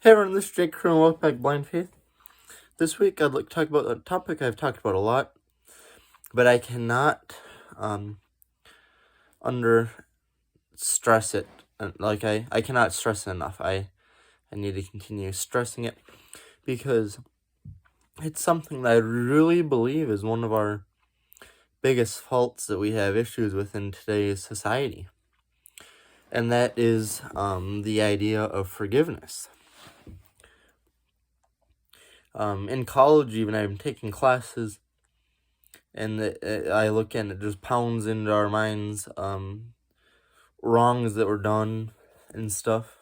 Hey everyone, this is Jake Crew and welcome back to Blind Faith. This week I'd like to talk about a topic I've talked about a lot, but I cannot under stress it. I cannot stress it enough. I need to continue stressing it because it's something that I really believe is one of our biggest faults that we have issues with in today's society. And that is the idea of forgiveness. In college, even I've been taking classes, and I look and it just pounds into our minds wrongs that were done and stuff.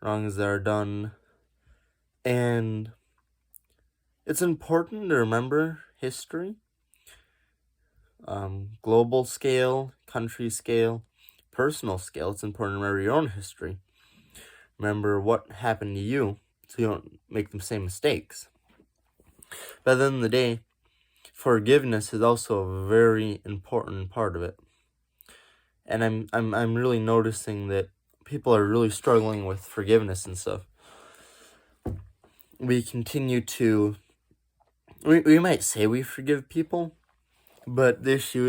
Wrongs that are done. And it's important to remember history. Global scale, country scale, personal scale. It's important to remember your own history. Remember what happened to you so you don't make the same mistakes. But at the end of the day, forgiveness is also a very important part of it. And I'm really noticing that people are really struggling with forgiveness and stuff. We continue to we might say we forgive people, but the issue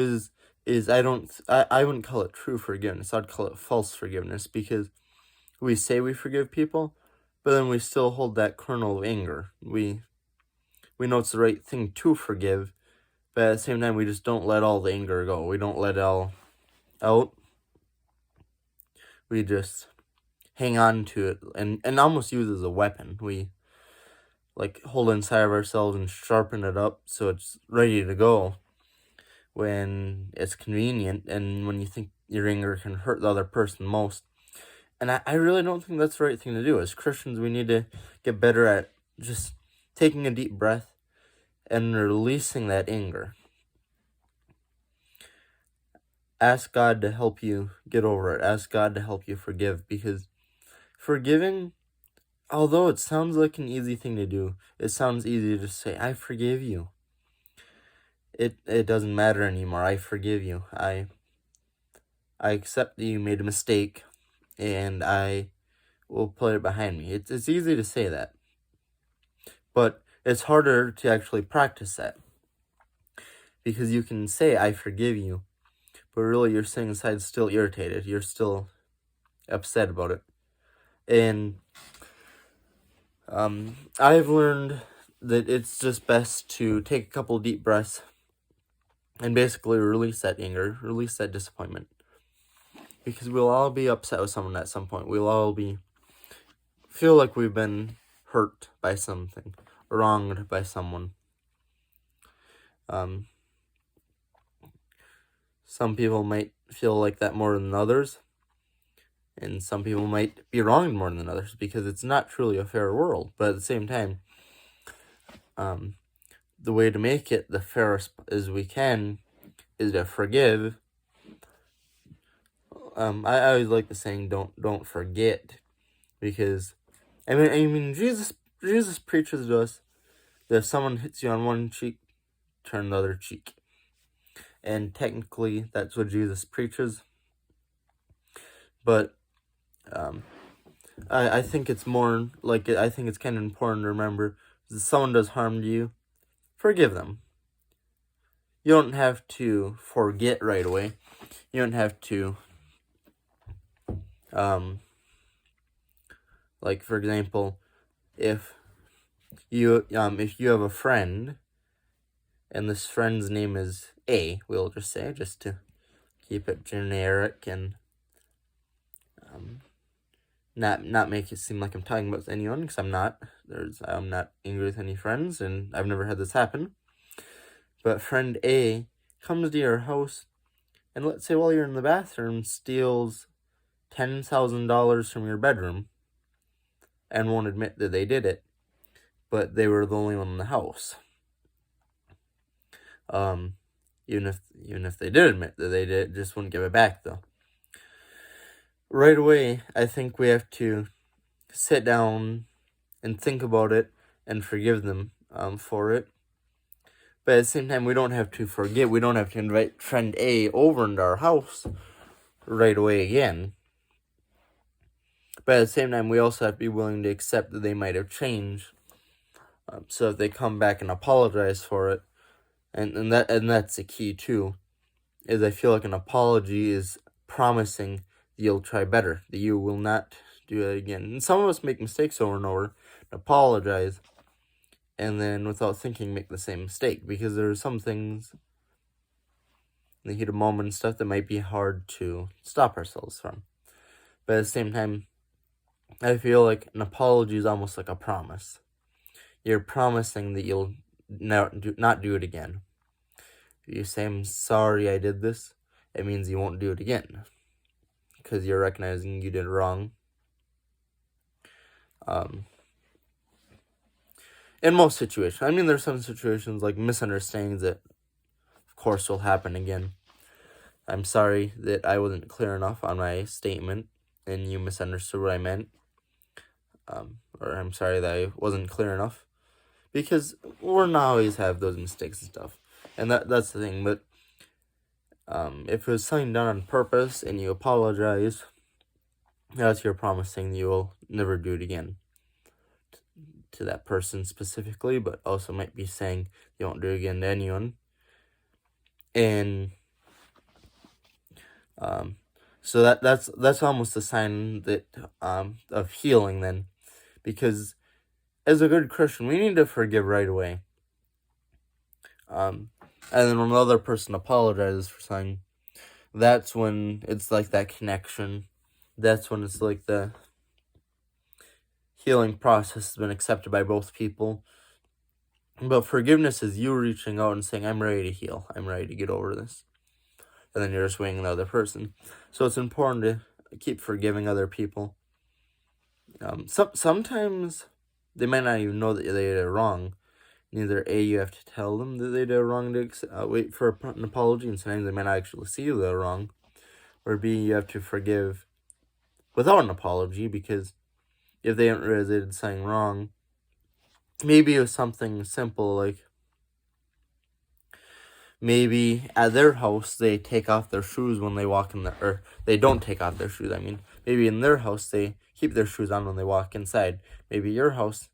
is I wouldn't call it true forgiveness. I'd call it false forgiveness, because we say we forgive people, but then we still hold that kernel of anger. We know it's the right thing to forgive, but at the same time we just don't let all the anger go. We don't let it all out. We just hang on to it and almost use it as a weapon. We hold it inside of ourselves and sharpen it up so it's ready to go when it's convenient and when you think your anger can hurt the other person most. And I really don't think that's the right thing to do. As Christians, we need to get better at just taking a deep breath and releasing that anger. Ask God to help you get over it. Ask God to help you forgive, because forgiving, although it sounds like an easy thing to do, it sounds easy to just say, I forgive you. It doesn't matter anymore. I forgive you. I accept that you made a mistake, and I will put it behind me. It's easy to say that, but it's harder to actually practice that, because you can say, I forgive you, but really you're sitting inside still irritated. You're still upset about it. And I've learned that it's just best to take a couple deep breaths and basically release that anger, release that disappointment. Because we'll all be upset with someone at some point. We'll all feel like we've been hurt by something, wronged by someone. Some people might feel like that more than others, and some people might be wronged more than others, because it's not truly a fair world. But at the same time, the way to make it the fairest as we can is to forgive. I always like the saying, don't forget, because I mean Jesus preaches to us that if someone hits you on one cheek, turn the other cheek. And technically that's what Jesus preaches. But I think it's more like, I think it's kind of important to remember, if someone does harm to you, forgive them. You don't have to forget right away. You don't have to, for example, if you have a friend, and this friend's name is A, we'll just say, just to keep it generic and not make it seem like I'm talking about anyone, because I'm not. I'm not angry with any friends, and I've never had this happen. But friend A comes to your house, and let's say while you're in the bathroom, steals $10,000 from your bedroom, and won't admit that they did it, but they were the only one in the house. Even if they did admit that they did, just wouldn't give it back though. Right away, I think we have to sit down and think about it and forgive them for it. But at the same time, we don't have to forget. We don't have to invite friend A over into our house right away again. But at the same time, we also have to be willing to accept that they might have changed. So if they come back and apologize for it, and that's the key too, is I feel like an apology is promising that you'll try better, that you will not do it again. And some of us make mistakes over and over, and apologize, and then without thinking make the same mistake, because there are some things in the heat of moment and stuff that might be hard to stop ourselves from. But at the same time, I feel like an apology is almost like a promise. You're promising that you'll not do it again. If you say, I'm sorry I did this, it means you won't do it again, because you're recognizing you did wrong. In most situations. I mean, there's some situations like misunderstandings that, of course, will happen again. I'm sorry that I wasn't clear enough on my statement and you misunderstood what I meant. Or I'm sorry that I wasn't clear enough. Because we're not always have those mistakes and stuff. And that's the thing. But if it was something done on purpose and you apologize, that's your promising you will never do it again to that person specifically, but also might be saying you won't do it again to anyone. And so that's almost a sign that of healing then, because as a good Christian, we need to forgive right away. And then when another person apologizes for something, that's when it's like that connection. That's when it's like the healing process has been accepted by both people. But forgiveness is you reaching out and saying, I'm ready to heal. I'm ready to get over this. And then you're just waiting the other person. So it's important to keep forgiving other people. Sometimes they might not even know that they did it wrong. Neither A, you have to tell them that they did it wrong to wait for an apology, and sometimes they might not actually see they're wrong. Or B, you have to forgive without an apology, because if they don't realize they did something wrong, maybe it was something simple like maybe at their house they take off their shoes when they walk in or they don't take off their shoes. I mean, maybe in their house they keep their shoes on when they walk inside. Maybe your house,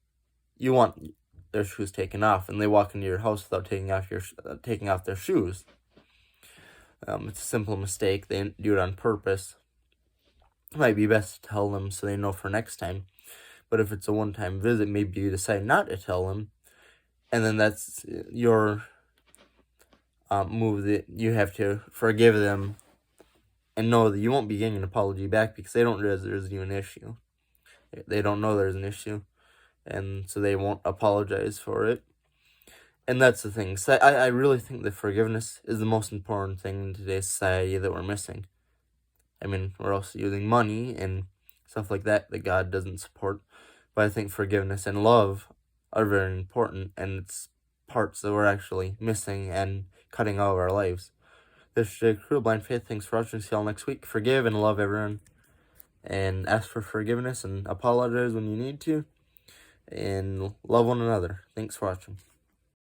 you want their shoes taken off, and they walk into your house without taking off their shoes. It's a simple mistake. They didn't do it on purpose. It might be best to tell them so they know for next time. But if it's a one-time visit, maybe you decide not to tell them, and then that's your move, that you have to forgive them and know that you won't be getting an apology back, because they don't realize there's even an issue. They don't know there's an issue, and so they won't apologize for it. And that's the thing. So I really think that forgiveness is the most important thing in today's society that we're missing. I mean, we're also using money and stuff like that God doesn't support. But I think forgiveness and love are very important, and it's parts that we're actually missing and cutting out of our lives. This is Jake Crew, Blind Faith. Thanks for watching. See y'all next week. Forgive and love everyone, and ask for forgiveness and apologize when you need to, and love one another. Thanks for watching.